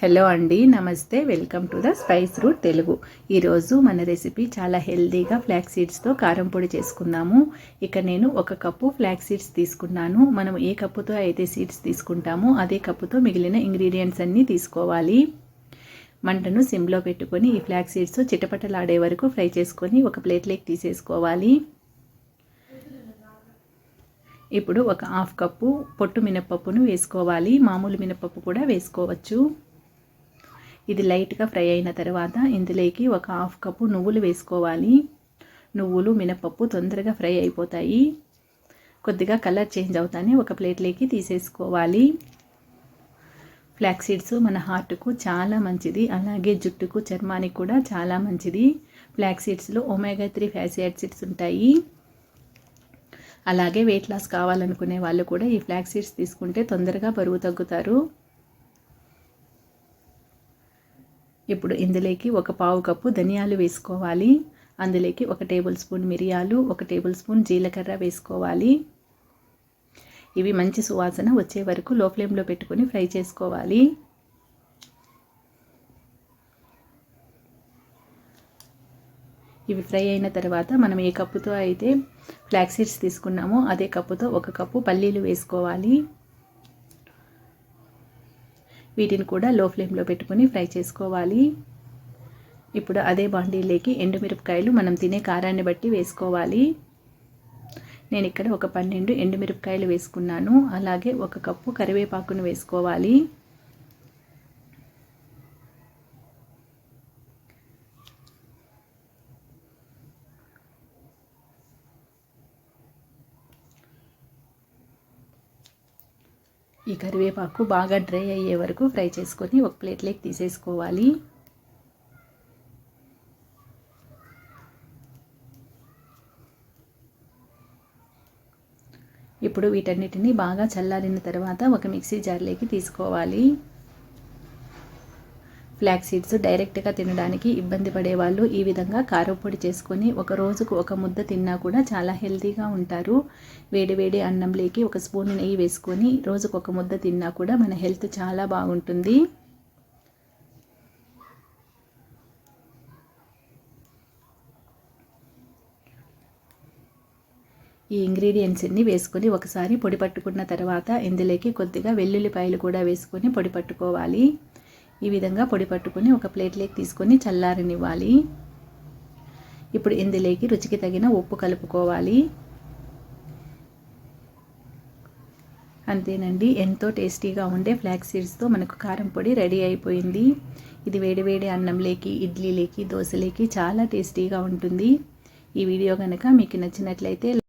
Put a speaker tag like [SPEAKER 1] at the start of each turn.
[SPEAKER 1] Hello అండి, నమస్తే. Welcome to the spice route Telugu. ఈరోజు మన రెసిపీ చాలా హెల్తీగా ఫ్లాక్స్ సీడ్స్తో కారం పొడి చేసుకుందాము. ఇక నేను 1 కప్పు ఫ్లాక్స్ సీడ్స్ తీసుకున్నాను. మనం ఏ కప్పుతో అయితే సీడ్స్ తీసుకుంటామో అదే కప్పుతో మిగిలిన ఇంగ్రీడియంట్స్ అన్నీ తీసుకోవాలి. మంటను సిమ్లో పెట్టుకొని ఈ ఫ్లాక్స్ సీడ్స్ చిటపటలాడే వరకు ఫ్రై చేసుకొని ఒక ప్లేట్లోకి తీసేసుకోవాలి. ఇప్పుడు ఒక 1/2 కప్పు పొట్టు మినపప్పును వేసుకోవాలి. మామూలు మినపప్పు కూడా వేసుకోవచ్చు. ఇది లైట్గా ఫ్రై అయిన తర్వాత ఇందులోకి ఒక 1/2 కప్పు నువ్వులు వేసుకోవాలి. నువ్వులు మినపప్పు తొందరగా ఫ్రై అయిపోతాయి. కొద్దిగా కలర్ చేంజ్ అవుతానే ఒక ప్లేట్లోకి తీసేసుకోవాలి. ఫ్లాక్స్ సీడ్స్ మన హార్ట్కు చాలా మంచిది, అలాగే జుట్టుకు చర్మానికి కూడా చాలా మంచిది. ఫ్లాక్స్ సీడ్స్లో ఒమేగా 3 ఫ్యాటీ యాసిడ్స్ ఉంటాయి. అలాగే వెయిట్ లాస్ కావాలనుకునే వాళ్ళు కూడా ఈ ఫ్లాక్స్ సీడ్స్ తీసుకుంటే తొందరగా బరువు తగ్గుతారు. ఇప్పుడు ఇందులోకి ఒక 1/4 కప్పు ధనియాలు వేసుకోవాలి. అందులోకి 1 టేబుల్ స్పూన్ మిరియాలు, 1 టేబుల్ స్పూన్ జీలకర్ర వేసుకోవాలి. ఇవి మంచి సువాసన వచ్చే వరకు లో ఫ్లేమ్లో పెట్టుకొని ఫ్రై చేసుకోవాలి. ఇవి ఫ్రై అయిన తర్వాత మనం ఏ కప్పుతో అయితే ఫ్లాక్స్ సీడ్స్ తీసుకున్నామో అదే కప్పుతో 1 కప్పు పల్లీలు వేసుకోవాలి. వీటిని కూడా లో ఫ్లేమ్లో పెట్టుకొని ఫ్రై చేసుకోవాలి. ఇప్పుడు అదే బాండీలోకి ఎండుమిరపకాయలు మనం తినే కారాన్ని బట్టి వేసుకోవాలి. నేను ఇక్కడ ఒక 12 ఎండుమిరపకాయలు వేసుకున్నాను. అలాగే 1 కప్పు కరివేపాకును వేసుకోవాలి. ఈ కరివేపాకు బాగా డ్రై అయ్యే వరకు ఫ్రై చేసుకొని ఒక ప్లేట్లోకి తీసేసుకోవాలి. ఇప్పుడు వీటన్నిటిని బాగా చల్లారిన తర్వాత ఒక మిక్సీ జార్లోకి తీసుకోవాలి. ఫ్లాక్స్ సీడ్స్ డైరెక్ట్గా తినడానికి ఇబ్బంది పడేవాళ్ళు ఈ విధంగా కారం పొడి చేసుకొని ఒక రోజుకు ఒక ముద్ద తిన్నా కూడా చాలా హెల్తీగా ఉంటారు. వేడి వేడి అన్నంలోకి 1 స్పూన్ నెయ్యి వేసుకొని రోజుకు ఒక ముద్ద తిన్నా కూడా మన హెల్త్ చాలా బాగుంటుంది. ఈ ఇంగ్రీడియంట్స్ అన్ని వేసుకొని ఒకసారి పొడి పట్టుకున్న తర్వాత ఇందులోకి కొద్దిగా వెల్లుల్లిపాయలు కూడా వేసుకొని పొడి పట్టుకోవాలి. ఈ విధంగా పొడి పట్టుకొని ఒక ప్లేట్లోకి తీసుకొని చల్లారనివ్వాలి. ఇప్పుడు ఇందులోకి రుచికి తగిన ఉప్పు కలుపుకోవాలి. అంతేనండి, ఎంతో టేస్టీగా ఉండే ఫ్లాక్స్ సీడ్స్తో మనకు కారం పొడి రెడీ అయిపోయింది. ఇది వేడి వేడి అన్నంలోకి, ఇడ్లీలోకి, దోశలోకి చాలా టేస్టీగా ఉంటుంది. ఈ వీడియో కనుక మీకు నచ్చినట్లయితే